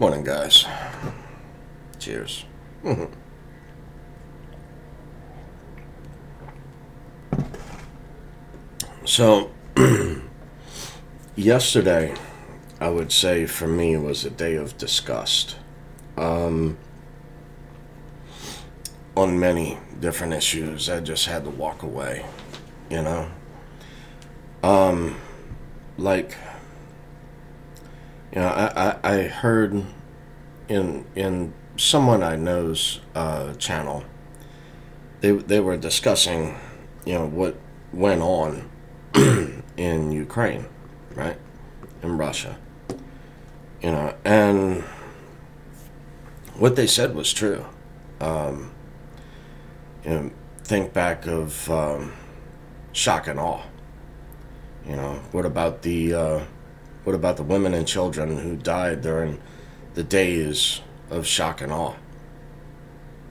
Morning, guys. Cheers. So, yesterday, I would say for me was a day of disgust on many different issues. I just had to walk away, you know? Like, I heard in someone I know's channel, they were discussing, what went on in Ukraine, right? In Russia. And what they said was true. Think back of shock and awe. What about the women and children who died during the days of shock and awe?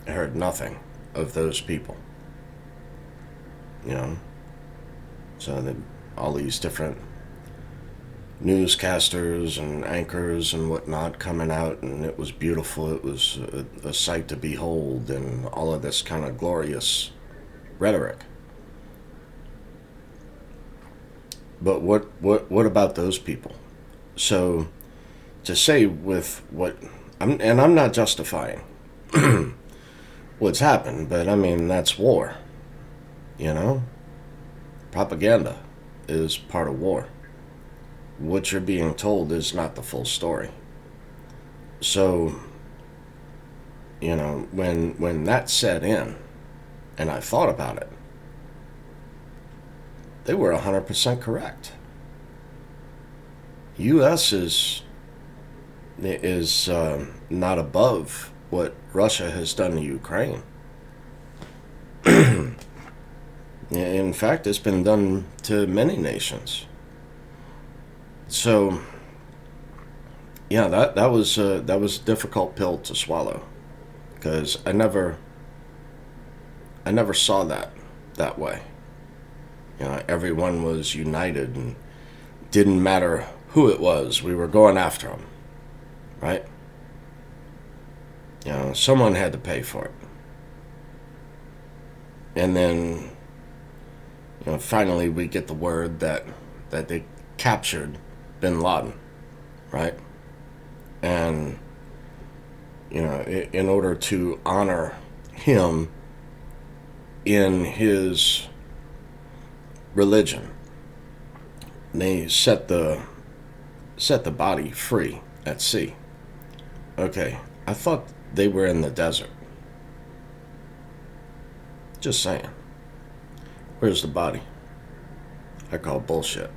I heard nothing of those people. So all these different newscasters and anchors and whatnot coming out, and it was beautiful. It was a sight to behold, and all of this kind of glorious rhetoric. But what about those people? So to say with I'm not justifying what's happened, but I mean that's war. Propaganda is part of war. What you're being told is not the full story. So, when that set in, and I thought about it, they were 100% correct. U.S. is not above what Russia has done to Ukraine. In fact, it's been done to many nations. So, yeah, that was a difficult pill to swallow, because I never saw that way. Everyone was united, and didn't matter who it was. We were going after them, right? Someone had to pay for it, and then finally we get the word that they captured bin Laden, right? And in order to honor him in his religion, they set the body free at sea. Okay, I thought they were in the desert. Just saying. Where's the body? I call bullshit.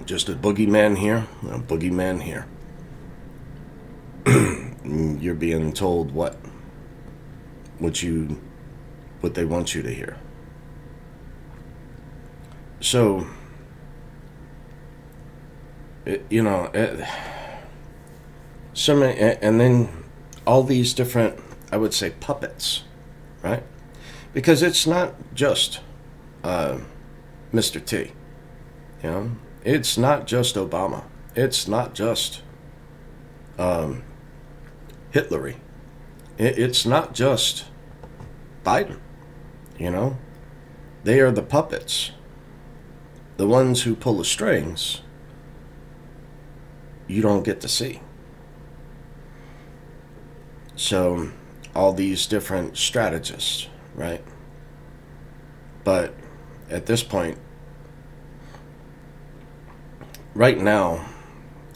Just a boogeyman here, a boogeyman here. You're being told what they want you to hear. So, so many, and then all these different, I would say, puppets, right? Because it's not just Mr. T, It's not just Obama. It's not just Hitlery. It's not just Biden. They are the puppets. The ones who pull the strings, you don't get to see. So, all these different strategists, right? But at this point, right now,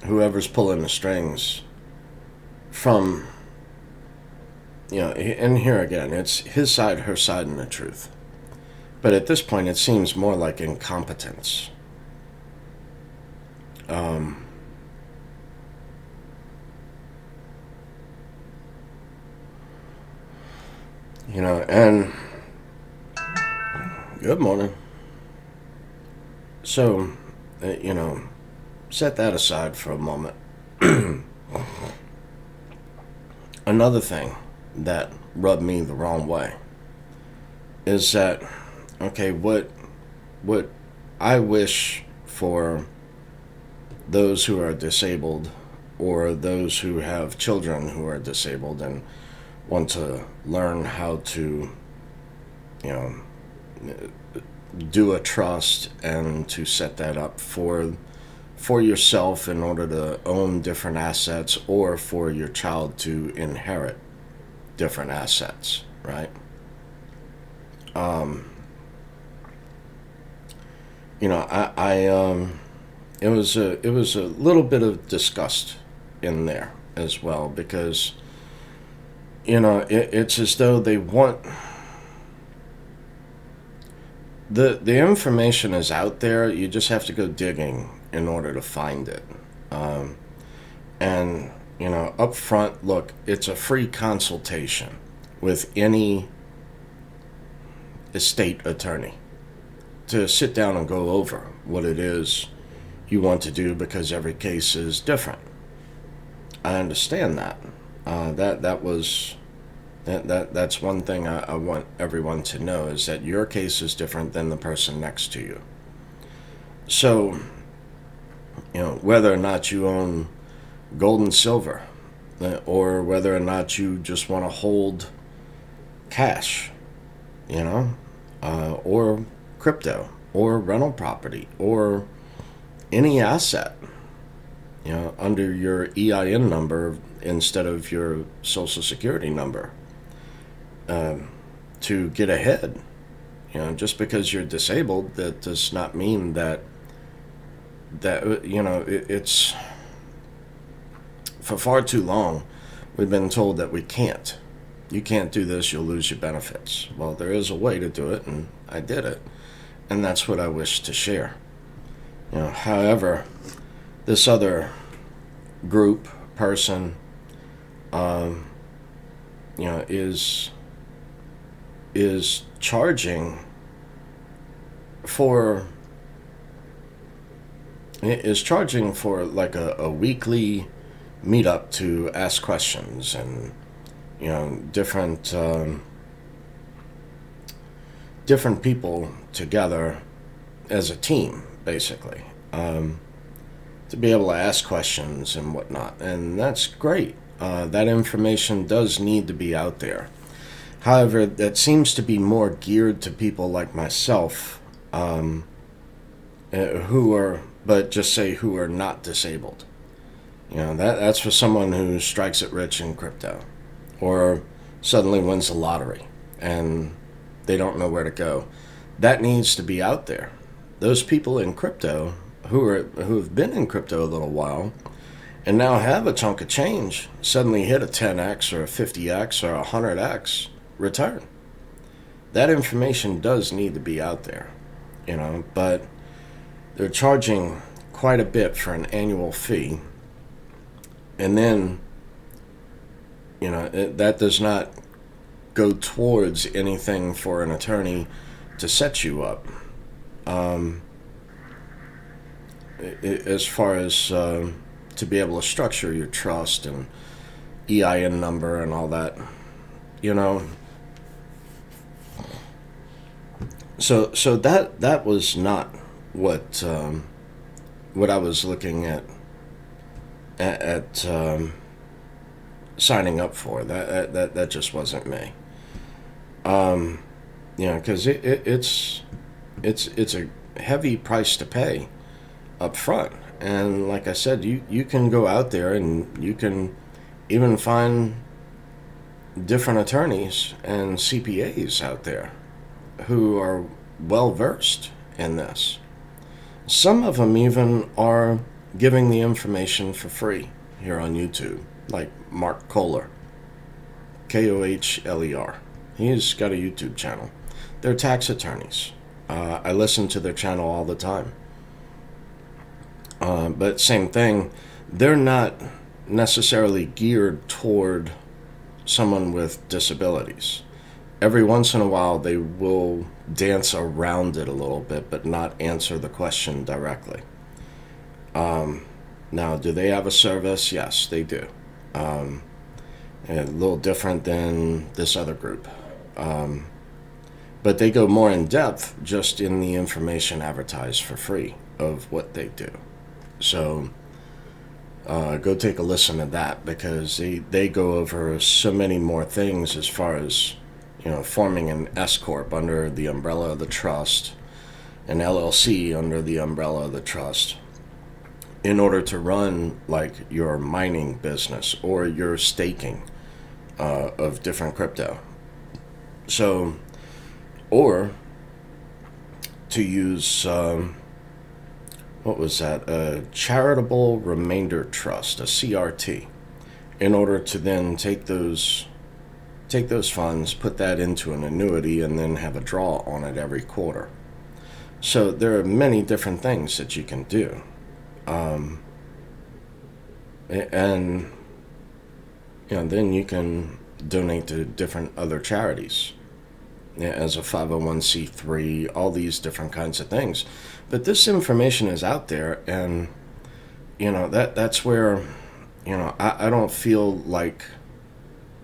whoever's pulling the strings from, and here again, it's his side, her side, and the truth. But at this point, it seems more like incompetence. And good morning. So, set that aside for a moment. Another thing that rubbed me the wrong way is that, okay, what I wish for those who are disabled or those who have children who are disabled and want to learn how to, you know, do a trust and to set that up for yourself in order to own different assets, or for your child to inherit different assets, right? You know, it was a little bit of disgust in there as well, because, you know, it's as though they want the information is out there. You just have to go digging in order to find it. And, you know, up front, look, it's a free consultation with any estate attorney to sit down and go over what it is you want to do, because every case is different. I understand that. That's one thing I want everyone to know, is that your case is different than the person next to you. So, you know, whether or not you own gold and silver, or whether or not you just want to hold cash, you know, or crypto, or rental property, or any asset, you know, under your EIN number instead of your social security number, to get ahead. You know, just because you're disabled, that does not mean that you know, it's, for far too long we've been told that you can't do this, you'll lose your benefits. Well, there is a way to do it, and I did it, and that's what I wish to share. You know, however, this other group, person, you know, is charging for like a weekly meetup to ask questions, and, you know, different people together as a team, basically, to be able to ask questions and whatnot. And that's great. That information does need to be out there. However, that seems to be more geared to people like myself, who are not disabled. You know, that's for someone who strikes it rich in crypto, or suddenly wins the lottery and they don't know where to go. That needs to be out there. Those people in crypto who have been in crypto a little while and now have a chunk of change suddenly hit a 10x or a 50x or a 100x return. That information does need to be out there, you know, but they're charging quite a bit for an annual fee. And then, you know, that does not go towards anything for an attorney to set you up. As far as to be able to structure your trust and EIN number and all that, you know. So that was not what I was looking at signing up for. That just wasn't me. You know, because it's a heavy price to pay up front. And like I said, you can go out there and you can even find different attorneys and CPAs out there who are well versed in this. Some of them even are giving the information for free here on YouTube, like Mark Kohler, Kohler. He's got a YouTube channel. They're tax attorneys. I listen to their channel all the time. But same thing, they're not necessarily geared toward someone with disabilities. Every once in a while, they will dance around it a little bit, but not answer the question directly. Now, do they have a service? Yes, they do. A little different than this other group. But they go more in depth just in the information advertised for free of what they do. So go take a listen to that, because they go over so many more things as far as, forming an S corp under the umbrella of the trust, an LLC under the umbrella of the trust, in order to run like your mining business or your staking of different crypto. So, or to use what was that? A charitable remainder trust, a CRT, in order to then take those funds, put that into an annuity, and then have a draw on it every quarter. So there are many different things that you can do. And then you can donate to different other charities, as a 501c3, all these different kinds of things. But this information is out there, and that's where I don't feel like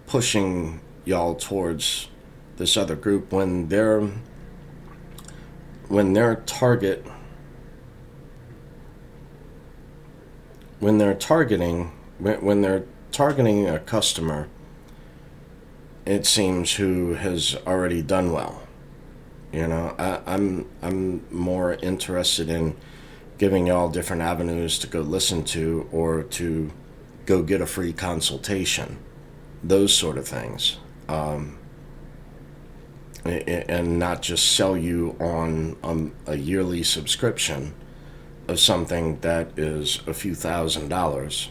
pushing y'all towards this other group when they're targeting a customer, it seems, who has already done well. I'm more interested in giving y'all different avenues to go listen to, or to go get a free consultation, those sort of things, and not just sell you on a yearly subscription of something that is a few $1,000s,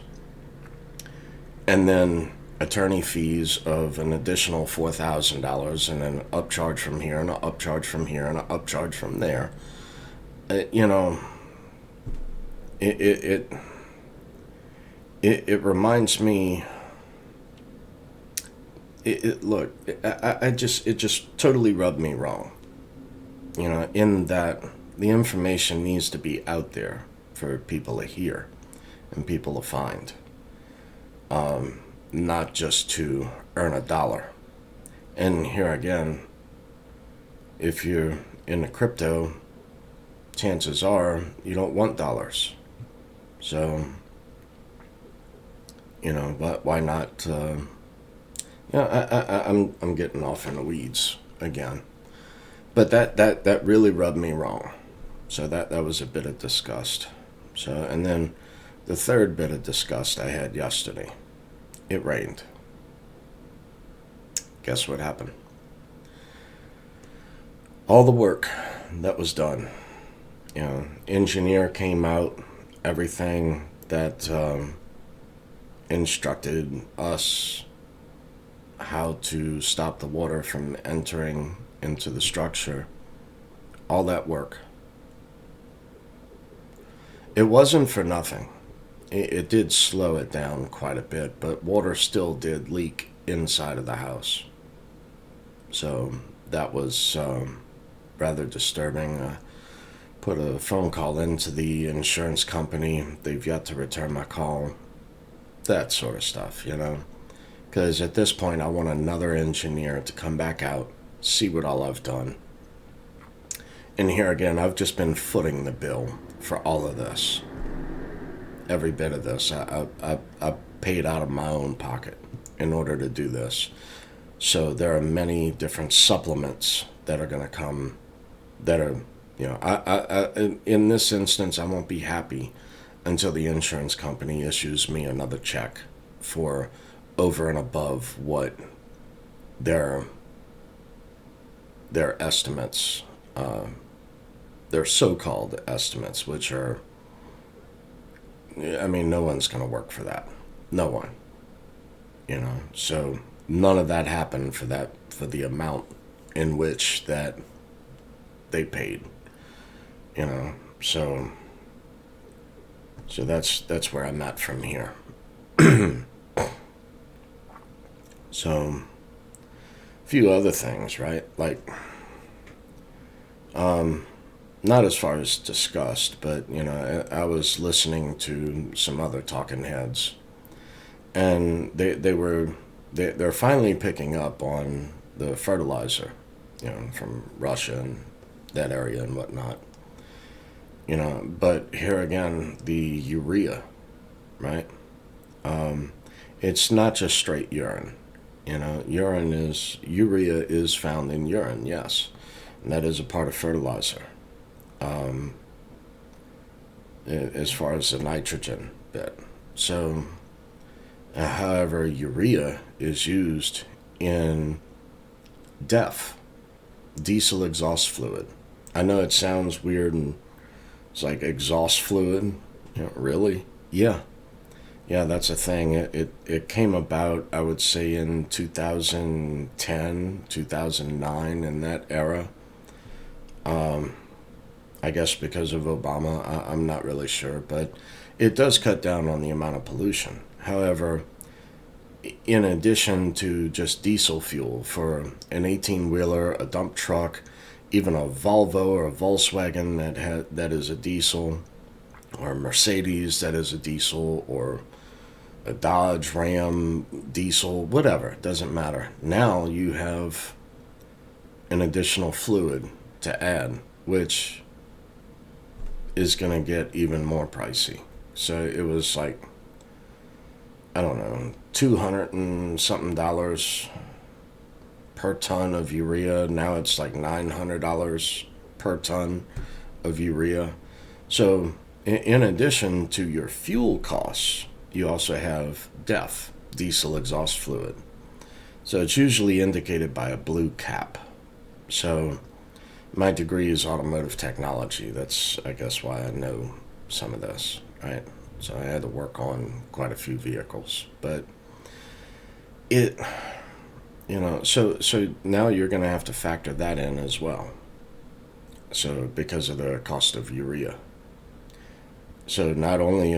and then attorney fees of an additional $4,000, and an upcharge from here, and an upcharge from here, and an upcharge from there. It reminds me. Look, it just totally rubbed me wrong. In that the information needs to be out there for people to hear and people to find. Not just to earn a dollar. And here again, if you're in the crypto, chances are you don't want dollars. So, but why not? I'm getting off in the weeds again. But that really rubbed me wrong. So that was a bit of disgust. So, and then the third bit of disgust I had yesterday. It rained. Guess what happened? All the work that was done. Engineer came out, everything that instructed us how to stop the water from entering into the structure. All that work. It wasn't for nothing. It did slow it down quite a bit, but water still did leak inside of the house. So that was rather disturbing. Put a phone call into the insurance company. They've yet to return my call. That sort of stuff, Because at this point, I want another engineer to come back out, see what all I've done. And here again, I've just been footing the bill for all of this. Every bit of this. I paid out of my own pocket in order to do this. So there are many different supplements that are going to come that are, in this instance, I won't be happy until the insurance company issues me another check for over and above what their estimates, their so-called estimates, which are, no one's going to work for that. No one. So none of that happened for the amount in which that they paid. So that's where I'm at from here. So, a few other things, right? Like, not as far as disgust, but, I was listening to some other talking heads, and they're finally picking up on the fertilizer, from Russia and that area and whatnot. But here again, the urea, right? It's not just straight urine. Urea is found in urine, yes. And that is a part of fertilizer. Um, as far as the nitrogen bit. So, however, urea is used in diesel exhaust fluid. I know it sounds weird and it's like exhaust fluid. Really? Yeah. Yeah, that's a thing. It came about, I would say, in 2010, 2009, in that era. Um, I guess because of Obama, I'm not really sure, but it does cut down on the amount of pollution. However, in addition to just diesel fuel for an 18-wheeler, a dump truck, even a Volvo or a Volkswagen that is a diesel, or a Mercedes that is a diesel, or a Dodge Ram diesel, whatever, it doesn't matter. Now you have an additional fluid to add, which is going to get even more pricey. So it was like, I don't know, 200 and something dollars per ton of urea. Now it's like $900 per ton of urea. So in addition to your fuel costs, you also have diesel exhaust fluid. So it's usually indicated by a blue cap. So my degree is automotive technology. That's, I guess, why I know some of this, right? So I had to work on quite a few vehicles. But it, so now you're going to have to factor that in as well. So because of the cost of urea. So not only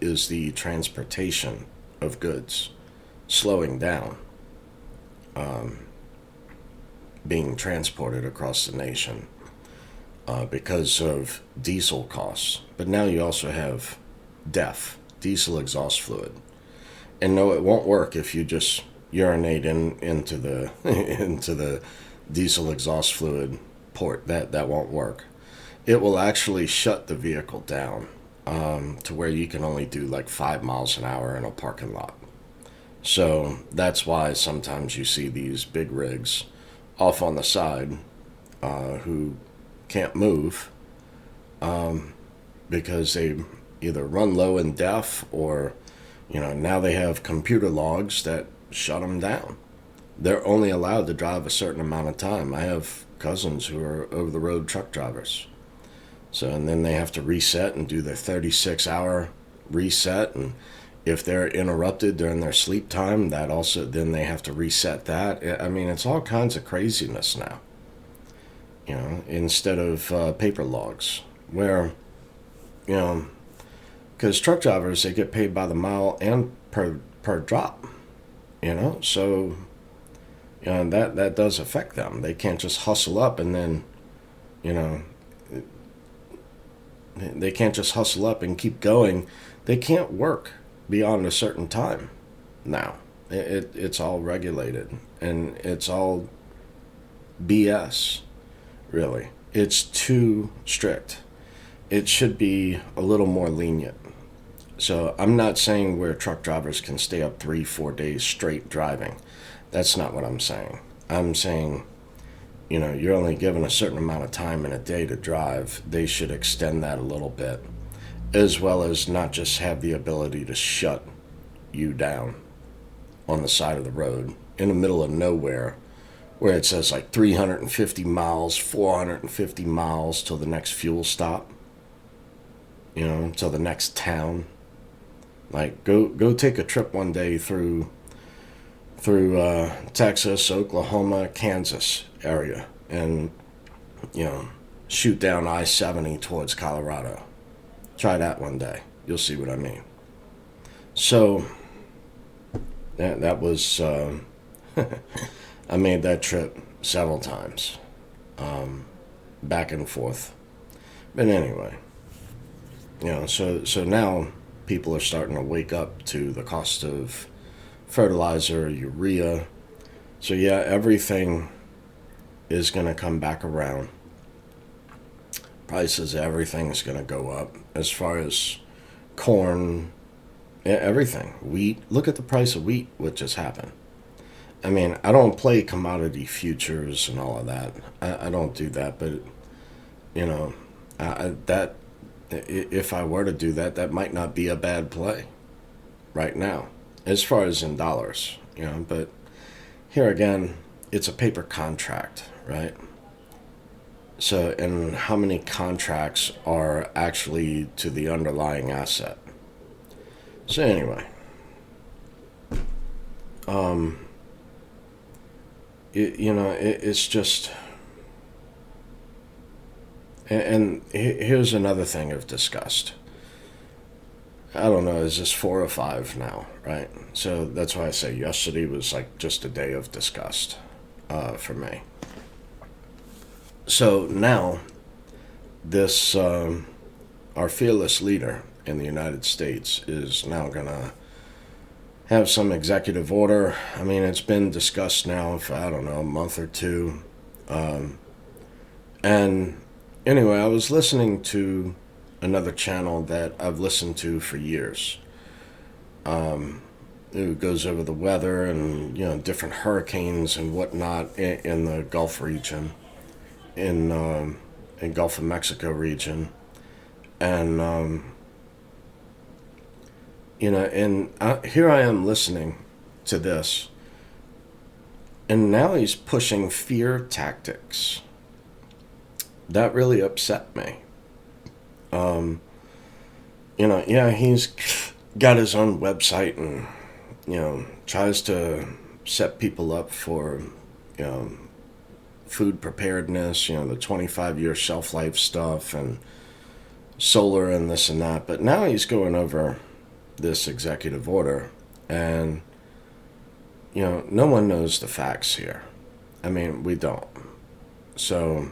is the transportation of goods slowing down, being transported across the nation because of diesel costs, but now you also have diesel exhaust fluid. And no, it won't work if you just urinate into the into the diesel exhaust fluid port. That won't work. It will actually shut the vehicle down to where you can only do like 5 miles an hour in a parking lot. So that's why sometimes you see these big rigs off on the side who can't move because they either run low in or now they have computer logs that shut them down. They're only allowed to drive a certain amount of time. I have cousins who are over the road truck drivers. So, and then they have to reset and do their 36-hour reset. And if they're interrupted during their sleep time, then they have to reset that. I mean, it's all kinds of craziness now, instead of paper logs where, because truck drivers, they get paid by the mile and per drop, so, that does affect them. They can't just hustle up and then, they can't just hustle up and keep going. They can't work beyond a certain time now. It's all regulated, and it's all BS, really. It's too strict. It should be a little more lenient. So I'm not saying where truck drivers can stay up 3-4 days straight driving. That's not what I'm saying. I'm saying, you're only given a certain amount of time in a day to drive. They should extend that a little bit, as well as not just have the ability to shut you down on the side of the road in the middle of nowhere where it says like 350 miles, 450 miles till the next fuel stop, till the next town. Like, go take a trip one day through Texas, Oklahoma, Kansas area, and shoot down I-70 towards Colorado. Try that one day. You'll see what I mean. So that was I made that trip several times, back and forth. But anyway, so now people are starting to wake up to the cost of fertilizer, urea. So yeah, everything is going to come back around. prices of everything is going to go up. As far as corn, everything. Wheat. Look at the price of wheat, what just happened. I mean, I don't play commodity futures and all of that. I don't do that, but you know, that if I were to do that, that might not be a bad play right now, as far as in dollars. But here again, it's a paper contract, right? So, and how many contracts are actually to the underlying asset? So anyway, it's just, and here's another thing of disgust. I don't know, is this 4 or 5 now, right? So that's why I say yesterday was like just a day of disgust for me. So now, this, our fearless leader in the United States is now going to have some executive order. I mean, it's been discussed now for, I don't know, a month or two. And anyway, I was listening to another channel that I've listened to for years. It goes over the weather and, different hurricanes and whatnot in the Gulf region, in Gulf of Mexico region. And, here I am listening to this, and now he's pushing fear tactics. That really upset me. He's got his own website and, tries to set people up for, food preparedness, the 25-year shelf life stuff and solar and this and that. But now he's going over this executive order, and, no one knows the facts here. I mean, we don't. So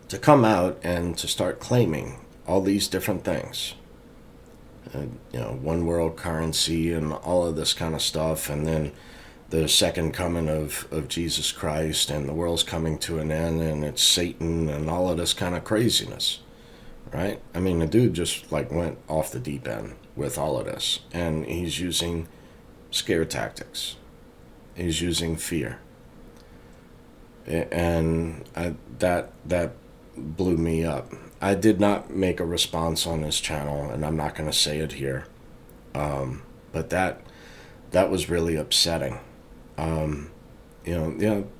to come out and to start claiming all these different things, one world currency and all of this kind of stuff, and then the second coming of Jesus Christ, and the world's coming to an end, and it's Satan, and all of this kind of craziness, right? I mean, the dude just went off the deep end with all of this, and he's using scare tactics. He's using fear, and that blew me up. I did not make a response on this channel, and I'm not going to say it here, but that was really upsetting.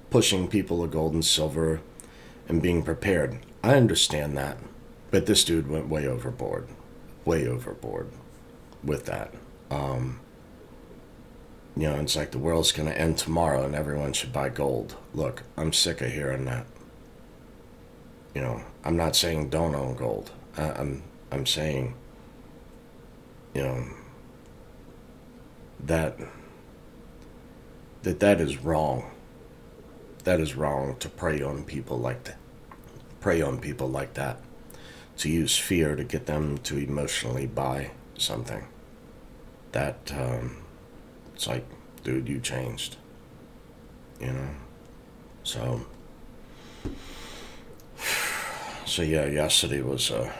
Pushing people to gold and silver and being prepared. I understand that, but this dude went way overboard with that. It's like the world's going to end tomorrow and everyone should buy gold. Look, I'm sick of hearing that. I'm not saying don't own gold. I'm saying, that is wrong. That is wrong to prey on people like that. To use fear to get them to emotionally buy something. That, it's like, dude, you changed. So yeah, yesterday was a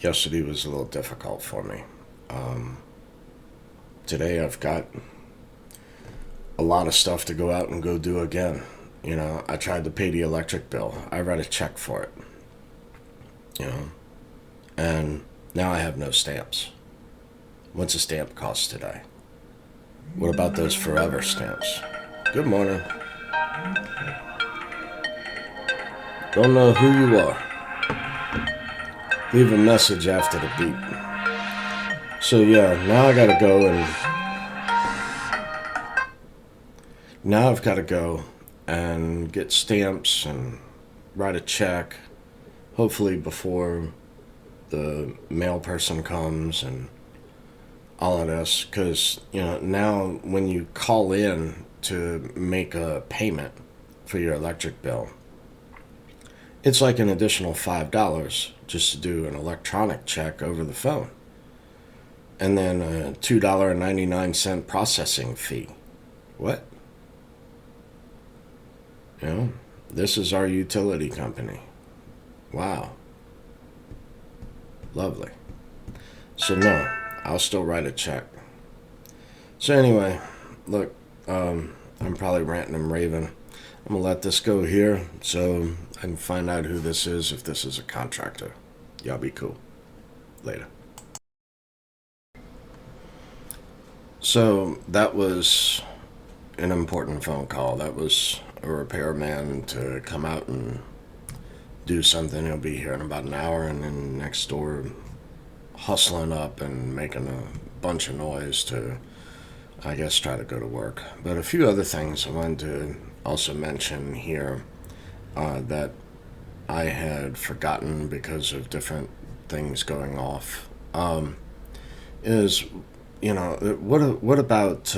little difficult for me. Today I've got a lot of stuff to go out and go do again. I tried to pay the electric bill. I write a check for it. And now I have no stamps. What's a stamp cost today? What about those forever stamps? Good morning. Don't know who you are. Leave a message after the beep. So yeah, now I've got to go and get stamps and write a check, hopefully before the mail person comes and all of this. Because, now when you call in to make a payment for your electric bill, it's like an additional $5 just to do an electronic check over the phone. And then a $2.99 processing fee. What? This is our utility company. Wow. Lovely. So no, I'll still write a check. So anyway, look, I'm probably ranting and raving. I'm gonna let this go here so I can find out who this is if this is a contractor. Y'all be cool. Later. So that was an important phone call. That was a repairman to come out and do something. He'll be here in about an hour, and then next door hustling up and making a bunch of noise to, I guess, try to go to work. But a few other things I wanted to also mention here that I had forgotten because of different things going off is, what about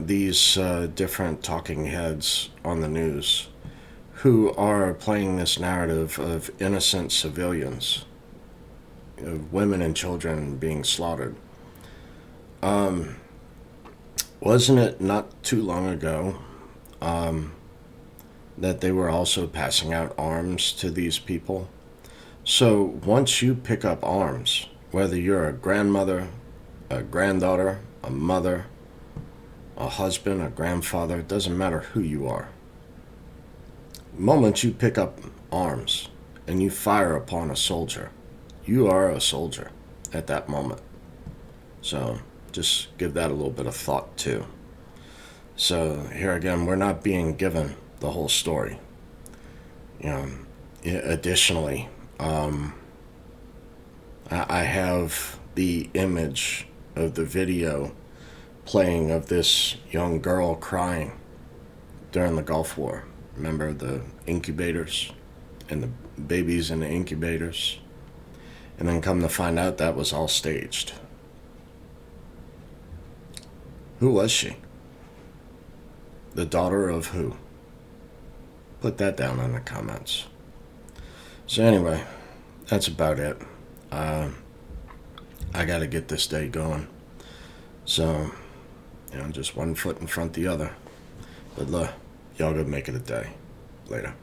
these different talking heads on the news who are playing this narrative of innocent civilians, of women and children being slaughtered. Wasn't it not too long ago that they were also passing out arms to these people? So once you pick up arms, whether you're a grandmother, a granddaughter, a mother, a husband, a grandfather, it doesn't matter who you are. The moment you pick up arms and you fire upon a soldier, you are a soldier at that moment. So just give that a little bit of thought too. So here again, we're not being given the whole story. Additionally, I have the image of the video playing of this young girl crying during the Gulf War. Remember the incubators and the babies in the incubators? And then come to find out that was all staged. Who was she? The daughter of who? Put that down in the comments. So anyway, that's about it. I gotta get this day going. So, just one foot in front of the other. But look, y'all go make it a day. Later.